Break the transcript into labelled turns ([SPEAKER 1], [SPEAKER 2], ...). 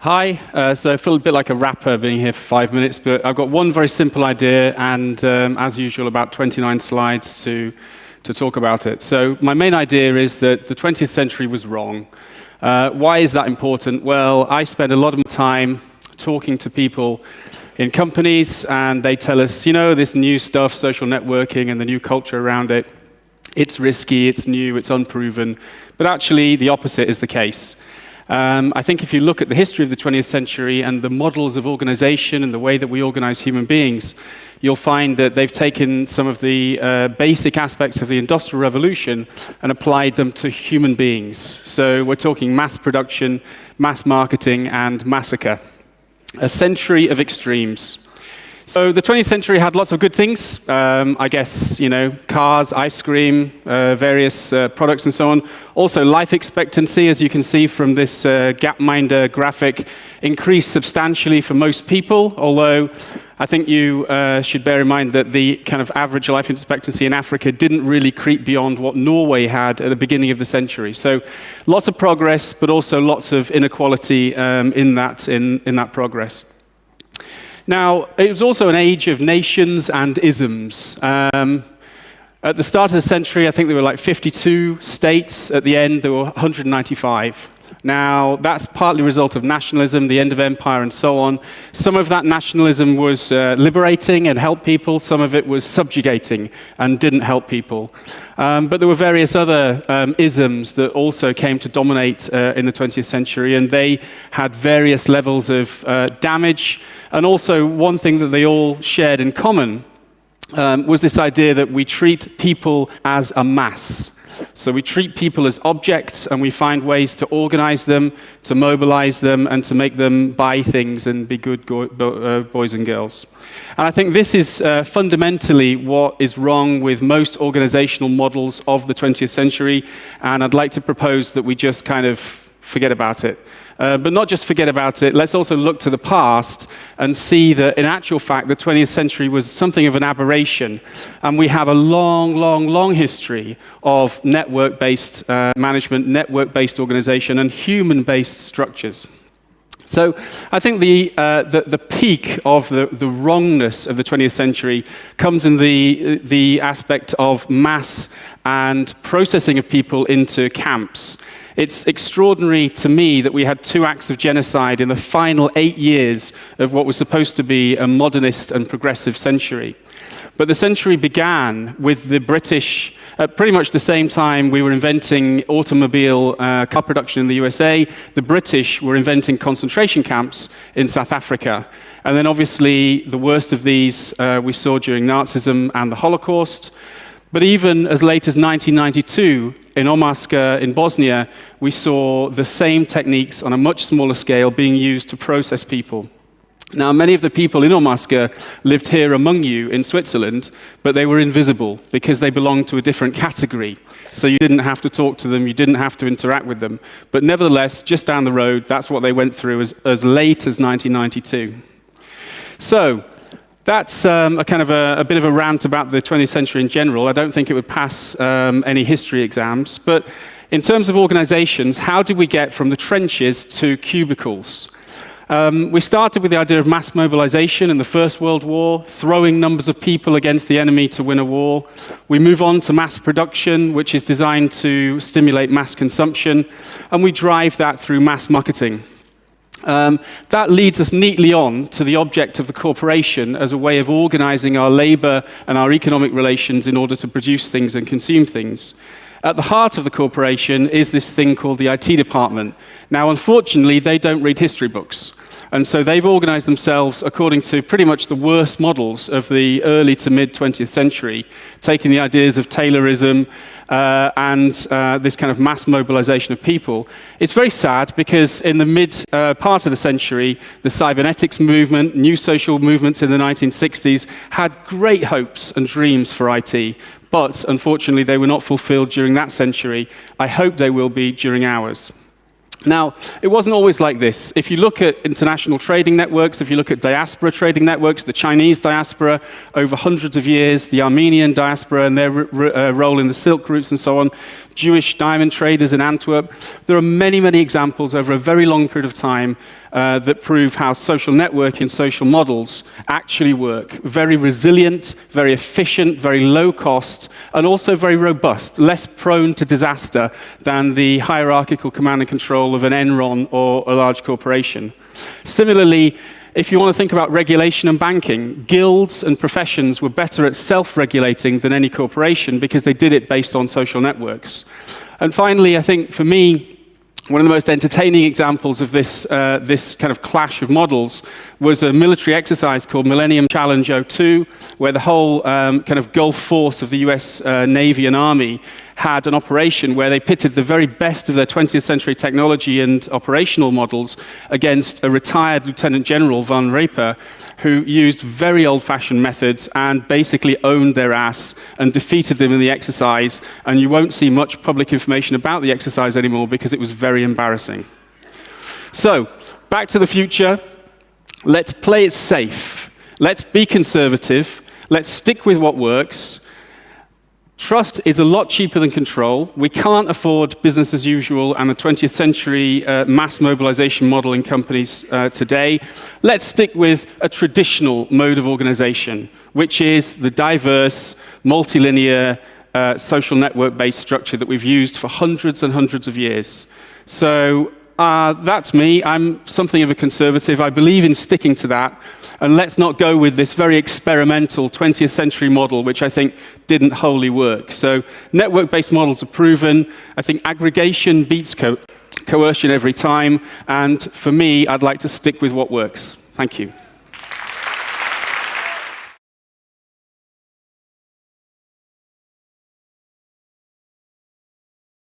[SPEAKER 1] Hi, so I feel a bit like a rapper being here for 5 minutes, but I've got one very simple idea and, as usual, about 29 slides to talk about it. So my main idea is that the 20th century was wrong. Why is that important? Well, I spend a lot of my time talking to people in companies, and they tell us, you know, this new stuff, social networking and the new culture around it, it's risky, it's new, it's unproven, but actually the opposite is the case. I think if you look at the history of the 20th century and the models of organization and the way that we organize human beings, you'll find that they've taken some of the basic aspects of the Industrial Revolution and applied them to human beings. So we're talking mass production, mass marketing, and massacre. A century of extremes. So the 20th century had lots of good things, I guess, you know, cars, ice cream, various products and so on. Also life expectancy, as you can see from this Gapminder graphic, increased substantially for most people, although I think you should bear in mind that the kind of average life expectancy in Africa didn't really creep beyond what Norway had at the beginning of the century. So lots of progress, but also lots of inequality in that progress. Now, it was also an age of nations and isms. At the start of the century, I think there were like 52 states. At the end, there were 195. Now, that's partly a result of nationalism, the end of empire, and so on. Some of that nationalism was liberating and helped people. Some of it was subjugating and didn't help people. But there were various other isms that also came to dominate in the 20th century, and they had various levels of damage. And also, one thing that they all shared in common was this idea that we treat people as a mass. So we treat people as objects, and we find ways to organize them, to mobilize them, and to make them buy things and be good boys and girls. And I think this is fundamentally what is wrong with most organizational models of the 20th century, and I'd like to propose that we just kind of forget about it. But not just forget about it, let's also look to the past and see that in actual fact the 20th century was something of an aberration. And we have a long, long, long history of network-based management, network-based organization, and human-based structures. So I think the peak of the wrongness of the 20th century comes in the aspect of mass and processing of people into camps. It's extraordinary to me that we had 2 acts of genocide in the final 8 years of what was supposed to be a modernist and progressive century. But the century began with the British, at pretty much the same time we were inventing automobile car production in the USA, the British were inventing concentration camps in South Africa. And then obviously the worst of these we saw during Nazism and the Holocaust. But even as late as 1992, in Omarska in Bosnia, we saw the same techniques on a much smaller scale being used to process people. Now, many of the people in Omarska lived here among you in Switzerland, but they were invisible because they belonged to a different category. So you didn't have to talk to them, you didn't have to interact with them. But nevertheless, just down the road, that's what they went through as late as 1992. So, that's a kind of a bit of a rant about the 20th century in general. I don't think it would pass any history exams. But in terms of organizations, how did we get from the trenches to cubicles? We started with the idea of mass mobilization in the First World War, throwing numbers of people against the enemy to win a war. We move on to mass production, which is designed to stimulate mass consumption, and we drive that through mass marketing. That leads us neatly on to the object of the corporation as a way of organizing our labor and our economic relations in order to produce things and consume things. At the heart of the corporation is this thing called the IT department. Now, unfortunately, they don't read history books. And so they've organized themselves according to pretty much the worst models of the early to mid 20th century, taking the ideas of Taylorism and this kind of mass mobilization of people. It's very sad because in the mid part of the century, the cybernetics movement, new social movements in the 1960s had great hopes and dreams for IT. But unfortunately, they were not fulfilled during that century. I hope they will be during ours. Now, it wasn't always like this. If you look at international trading networks, if you look at diaspora trading networks, the Chinese diaspora over hundreds of years, the Armenian diaspora and their role in the Silk routes and so on, Jewish diamond traders in Antwerp, there are many, many examples over a very long period of time that prove how social networking, social models actually work. Very resilient, very efficient, very low cost, and also very robust, less prone to disaster than the hierarchical command and control of an Enron or a large corporation. Similarly, if you want to think about regulation and banking, guilds and professions were better at self-regulating than any corporation because they did it based on social networks. And finally, I think for me, one of the most entertaining examples of this kind of clash of models was a military exercise called Millennium Challenge 02, where the whole kind of Gulf force of the US Navy and Army had an operation where they pitted the very best of their 20th century technology and operational models against a retired Lieutenant General von Raper, who used very old-fashioned methods and basically owned their ass and defeated them in the exercise. And you won't see much public information about the exercise anymore because it was very embarrassing. So, back to the future. Let's play it safe. Let's be conservative. Let's stick with what works. Trust is a lot cheaper than control. We can't afford business as usual and the 20th century mass mobilization model in companies today. Let's stick with a traditional mode of organization, which is the diverse, multilinear, social network-based structure that we've used for hundreds and hundreds of years. So that's me. I'm something of a conservative. I believe in sticking to that. And let's not go with this very experimental 20th century model, which I think didn't wholly work. So network-based models are proven. I think aggregation beats coercion every time. And for me, I'd like to stick with what works. Thank you.